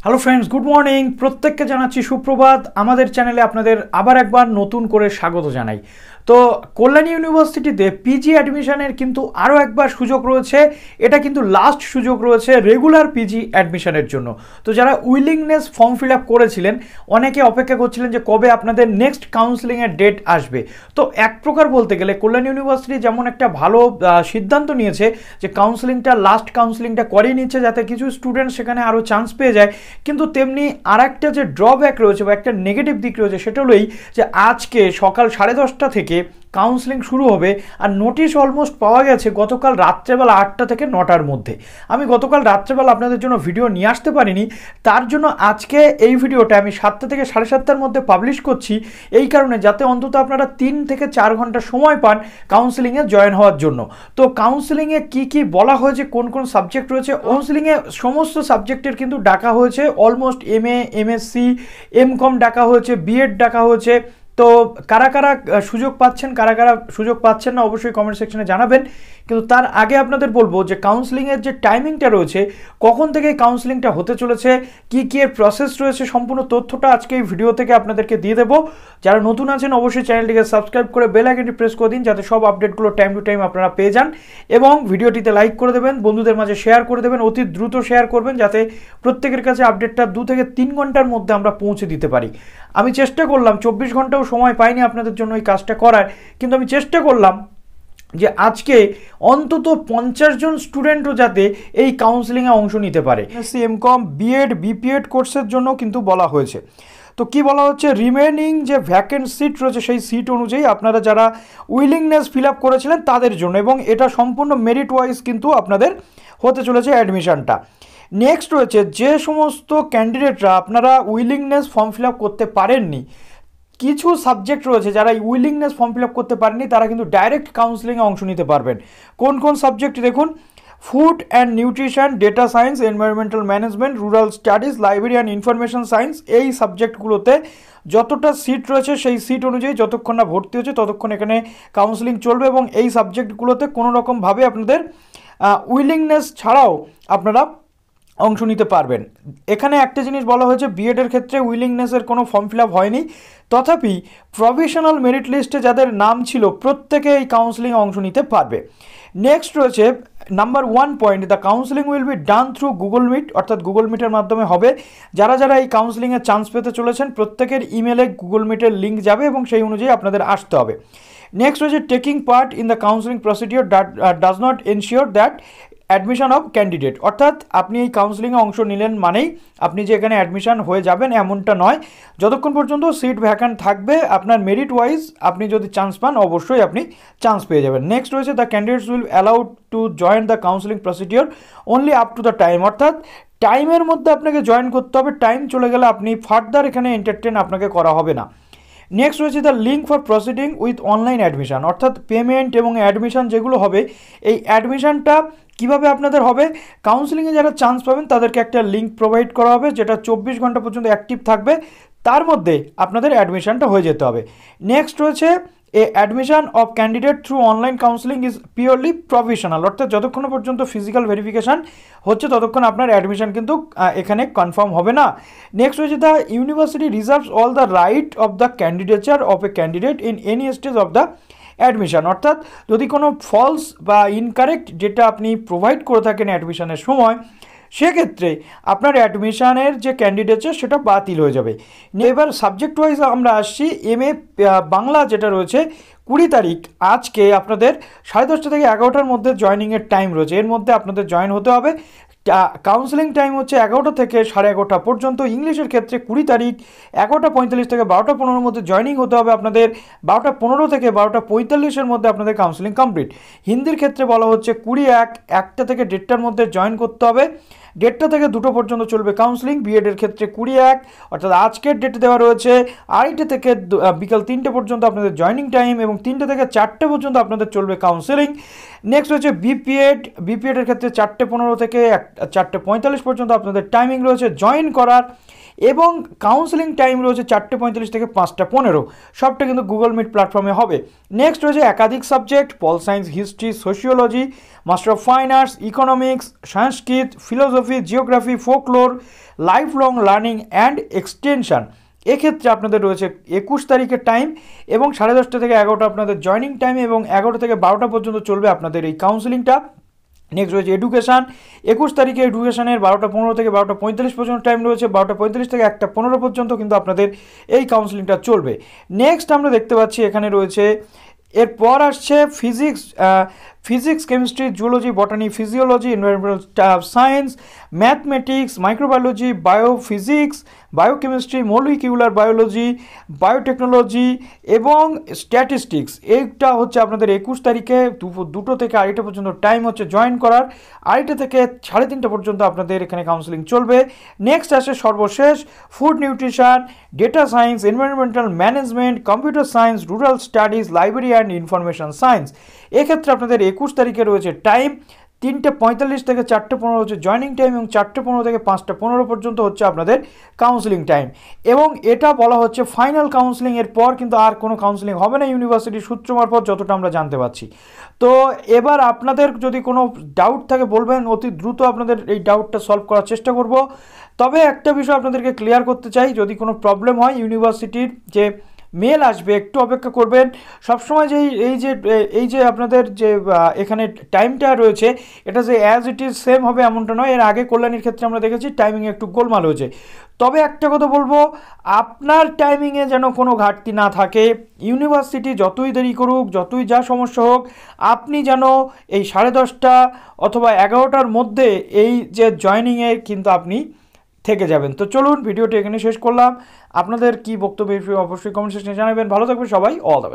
Hello friends, good morning. প্রত্যেককে জানাচ্ছি সুপ্রভাত। আমাদের চ্যানেলে আপনাদের আবার একবার নতুন করে স্বাগত জানাই। তো কল্যাণী ইউনিভার্সিটিতে পিজি অ্যাডমিশনের কিন্তু আরও একবার সুযোগ রয়েছে। এটা কিন্তু লাস্ট সুযোগ রয়েছে রেগুলার পিজি অ্যাডমিশনের জন্য। তো যারা উইলিংনেস ফর্ম ফিল আপ করেছিলেন, অনেকে অপেক্ষা করছিলেন যে কবে আপনাদের নেক্সট কাউন্সেলিংয়ের ডেট আসবে। তো এক প্রকার বলতে গেলে কল্যাণী ইউনিভার্সিটি যেমন একটা ভালো সিদ্ধান্ত নিয়েছে যে লাস্ট কাউন্সেলিংটা করিয়ে নিচ্ছে যাতে কিছু স্টুডেন্ট সেখানে আরও চান্স পেয়ে যায়, কিন্তু তেমনি আর একটা যে ড্রব্যাক রয়েছে বা একটা নেগেটিভ দিক রয়েছে সেটা হলোই যে আজকে সকাল 10:30 থেকে কাউন্সেলিং শুরু হবে আর নোটিশ অলমোস্ট পাওয়া গেছে গতকাল রাত্রেবেলা 8টা থেকে 9টার মধ্যে। আমি গতকাল রাত্রেবেলা আপনাদের জন্য ভিডিও নিয়ে আসতে পারিনি, তার জন্য আজকে এই ভিডিওটা আমি 7টা থেকে 7:30টার মধ্যে পাবলিশ করছি, এই কারণে যাতে অন্তত আপনারা 3 থেকে 4 ঘন্টা সময় পান কাউন্সেলিংয়ে জয়েন হওয়ার জন্য। তো কাউন্সেলিংয়ে কি কি বলা হয়েছে, কোন কোন সাবজেক্ট রয়েছে, কাউন্সেলিংয়ে সমস্ত সাবজেক্টের কিন্তু ডাকা হয়েছে। অলমোস্ট MA, M.Sc, M.Com ডাকা হয়েছে, B.Ed ডাকা হয়েছে। তো কারা কারা সুযোগ পাচ্ছেন, কারা কারা সুযোগ পাচ্ছেন না, অবশ্যই কমেন্ট সেকশনে জানাবেন। কিন্তু তার আগে আপনাদের বলবো যে কাউন্সেলিংয়ের যে টাইমিংটা রয়েছে, কখন থেকে কাউন্সেলিংটা হতে চলেছে, কি কি এর প্রসেস রয়েছে, সম্পূর্ণ তথ্যটা আজকে এই ভিডিও থেকে আপনাদেরকে দিয়ে দেবো। যারা নতুন আছেন অবশ্যই চ্যানেলটিকে সাবস্ক্রাইব করে বেল আইকনটি প্রেস করে দিন যাতে সব আপডেটগুলো টাইম টু টাইম আপনারা পেয়ে যান, এবং ভিডিওটিতে লাইক করে দেবেন, বন্ধুদের মাঝে শেয়ার করে দেবেন, অতি দ্রুত শেয়ার করবেন যাতে প্রত্যেকের কাছে আপডেটটা 2 থেকে 3 ঘন্টার মধ্যে আমরা পৌঁছে দিতে পারি। আমি চেষ্টা করলাম, 24 ঘন্টাও সময় পাইনি আপনাদের জন্য এই কাজটা করার, কিন্তু আমি চেষ্টা করলাম যে আজকে অন্তত 50 জন স্টুডেন্টও যাতে এই কাউন্সেলিংয়ে অংশ নিতে পারে। M.Sc, M.Com, B.Ed, BPED কোর্সের জন্য কিন্তু বলা হয়েছে। তো কি বলা হচ্ছে, রিমেনিং যে ভ্যাকেন্ট সিট রয়েছে সেই সিট অনুযায়ী আপনারা যারা উইলিংনেস ফিল আপ করেছিলেন তাদের জন্য, এবং এটা সম্পূর্ণ মেরিট ওয়াইজ কিন্তু আপনাদের হতে চলেছে অ্যাডমিশনটা। নেক্সট রয়েছে যে সমস্ত ক্যান্ডিডেটরা আপনারা উইলিংনেস ফর্ম ফিল আপ করতে পারেননি, কিছু সাবজেক্ট রয়েছে যারা উইলিংনেস ফর্ম ফিল আপ করতে পারেননি তারা কিন্তু ডাইরেক্ট কাউন্সেলিংয়ে অংশ নিতে পারবেন। কোন কোন সাবজেক্ট দেখুন, food and nutrition, data science, environmental management, rural studies, library and information science, এই সাবজেক্টগুলোতে যতটা সিট রয়েছে সেই সিট অনুযায়ী যতক্ষণ না ভর্তি হচ্ছে ততক্ষণ এখানে কাউন্সেলিং চলবে, এবং এই সাবজেক্টগুলোতে কোনো রকমভাবে আপনাদের উইলিংনেস ছাড়াও আপনারা অংশ নিতে পারবেন। এখানে একটা জিনিস বলা হয়েছে, বিএডের ক্ষেত্রে উইলিংনেসের কোনো ফর্ম ফিল আপ হয়নি, তথাপি প্রভিশনাল মেরিট লিস্টে যাদের নাম ছিল প্রত্যেকে এই কাউন্সেলিংয়ে অংশ নিতে পারবে। নেক্সট রয়েছে number 1 point, the counselling will be done through Google Meet, অর্থাৎ গুগল মিটের মাধ্যমে হবে। যারা যারা এই কাউন্সেলিংয়ে চান্স পেতে চলেছেন প্রত্যেকের ইমেলে গুগল মিটের লিঙ্ক যাবে এবং সেই অনুযায়ী আপনাদের আসতে হবে। নেক্সট রয়েছে, taking part in the counselling procedure does not ensure that admission of candidate, অর্থাৎ আপনি এই কাউন্সেলিংয়ে অংশ নিলেন মানেই আপনি যে এখানে অ্যাডমিশন হয়ে যাবেন এমনটা নয়। যতক্ষণ পর্যন্ত সিট ভ্যাকান্ট থাকবে আপনার মেরিট ওয়াইজ আপনি যদি চান্স পান অবশ্যই আপনি চান্স পেয়ে যাবেন। নেক্সট রয়েছে, the candidates will allowed to join the counselling procedure only up to the time, অর্থাৎ টাইমের মধ্যে আপনাকে জয়েন করতে হবে, টাইম চলে গেলে আপনি ফার্দার এখানে এন্টারটেন আপনাকে করা হবে না। নেক্সট রয়েছে, the link for proceeding with online admission, অর্থাৎ পেমেন্ট এবং অ্যাডমিশন যেগুলো হবে এই অ্যাডমিশনটা কীভাবে আপনাদের হবে, কাউন্সেলিংয়ে যারা চান্স পাবেন তাদেরকে একটা লিঙ্ক প্রোভাইড করা হবে যেটা 24 ঘন্টা পর্যন্ত অ্যাক্টিভ থাকবে, তার মধ্যে আপনাদের অ্যাডমিশনটা হয়ে যেতে হবে। নেক্সট রয়েছে, a admission of candidate through online counselling is purely provisional, অর্থাৎ যতক্ষণ পর্যন্ত ফিজিক্যাল ভেরিফিকেশান হচ্ছে ততক্ষণ আপনার অ্যাডমিশন কিন্তু এখানে কনফার্ম হবে না। নেক্সট রয়েছে, the university reserves all the right of the candidature of A candidate in any stage of the admission, অর্থাৎ যদি কোনো ফলস বা ইনকারেক্ট যেটা আপনি প্রোভাইড করে থাকেন অ্যাডমিশনের সময়, সেক্ষেত্রে আপনার অ্যাডমিশনের যে ক্যান্ডিডেটস সেটা বাতিল হয়ে যাবে। এবার সাবজেক্ট ওয়াইজ আমরা আসছি, MA বাংলা যেটা রয়েছে 20 তারিখ, আজকে আপনাদের 10:30 থেকে 11টার মধ্যে জয়নিংয়ের টাইম রয়েছে, এর মধ্যে আপনাদের জয়েন হতে হবে। কাউন্সেলিং টাইম হচ্ছে 11টা থেকে 11:30 পর্যন্ত। ইংলিশের ক্ষেত্রে 20 তারিখ 11:45 থেকে 12:15 মধ্যে জয়নিং হতে হবে আপনাদের, 12:15 থেকে 12:45 মধ্যে আপনাদের কাউন্সেলিং কমপ্লিট। হিন্দির ক্ষেত্রে বলা হচ্ছে 21 1টা থেকে 1:30টার মধ্যে জয়েন করতে হবে, 1:30 থেকে 2টো পর্যন্ত চলবে কাউন্সেলিং। বিএডের ক্ষেত্রে 21 অর্থাৎ আজকের ডেটে দেওয়া রয়েছে 2:30 থেকে বিকাল 3টে পর্যন্ত আপনাদের জয়নিং টাইম, এবং 3টে থেকে 4টে পর্যন্ত আপনাদের চলবে কাউন্সেলিং। নেক্সট হচ্ছে বিপিএডের ক্ষেত্রে 4:15 থেকে 4:45 পর্যন্ত আপনাদের টাইমিং রয়েছে জয়েন করার। এবং কাউন্সেলিং টাইম রয়েছে 4:45 থেকে 5:15, সবটা কিন্তু গুগল মিট প্ল্যাটফর্মে হবে। নেক্সট রয়েছে একাধিক subject, pol science, history, sociology, master of fine arts, economics, Sanskrit, philosophy, geography, folklore, life long learning and extension. এক্ষেত্রে আপনাদের রয়েছে 21 তারিখের টাইম এবং 10:30 থেকে 11টা আপনাদের জয়নিং টাইম এবং 11টা থেকে 12টা পর্যন্ত চলবে আপনাদের এই কাউন্সেলিংটা। নেক্সট রয়েছে এডুকেশান, 21 তারিখে এডুকেশানের 12:15 থেকে 12:45 পর্যন্ত টাইম রয়েছে, 12:45 থেকে 1:15 পর্যন্ত কিন্তু আপনাদের এই কাউন্সেলিংটা চলবে। নেক্সট আমরা দেখতে পাচ্ছি এখানে রয়েছে, এরপর আসছে physics, chemistry, zoology, বটানি, physiology, environmental science, mathematics, microbiology, biophysics, biochemistry, molecular biology, biotechnology এবং স্ট্যাটিস্টিক্স। এইটা হচ্ছে আপনাদের 21 তারিখে 2টো থেকে 2:30 পর্যন্ত টাইম হচ্ছে জয়েন করার, 2:30 থেকে 3:30 পর্যন্ত আপনাদের এখানে কাউন্সেলিং চলবে। নেক্সট আসে সর্বশেষ food nutrition, data science, environmental management, computer science, rural studies, library and information science. এক্ষেত্রে আপনাদের 21 তারিখে রয়েছে টাইম 3:45 থেকে 4:15 হচ্ছে জয়নিং টাইম এবং 4:15 থেকে 5:15 পর্যন্ত হচ্ছে আপনাদের কাউন্সেলিং টাইম। এবং এটা বলা হচ্ছে ফাইনাল কাউন্সেলিং, এর পর কিন্তু আর কোনো কাউন্সেলিং হবে না ইউনিভার্সিটির সূত্র মারফত, যতটা আমরা জানতে পারছি। তো এবার আপনাদের যদি কোনো ডাউট থাকে বলবেন, অতি দ্রুত আপনাদের এই ডাউটটা সলভ করার চেষ্টা করব। তবে একটা বিষয় আপনাদেরকে ক্লিয়ার করতে চাই, যদি কোনো প্রবলেম হয় ইউনিভার্সিটির যে মেল আসবে, একটু অপেক্ষা করবেন। সবসময় এই যে আপনাদের যে এখানে টাইমটা রয়েছে, এটা যে অ্যাজ ইট ইজ সেম হবে এমনটা নয়। এর আগে কল্যাণীর ক্ষেত্রে আমরা দেখেছি টাইমিংয়ে একটু গোলমাল হয়েছে। তবে একটা কথা বলবো, আপনার টাইমিংয়ে যেন কোনো ঘাটতি না থাকে। ইউনিভার্সিটি যতই দেরি করুক, যতই যা সমস্যা হোক, আপনি যেন এই 10:30 অথবা 11টার মধ্যে এই যে জয়নিংয়ে কিন্তু আপনি থেকে যাবেন। তো চলুন ভিডিওটি এখানে শেষ করলাম। আপনাদের কি বক্তব্য অবশ্যই কমেন্ট সেকশনে জানাবেন। ভালো থাকবেন সবাই, অল দ্য বেস্ট।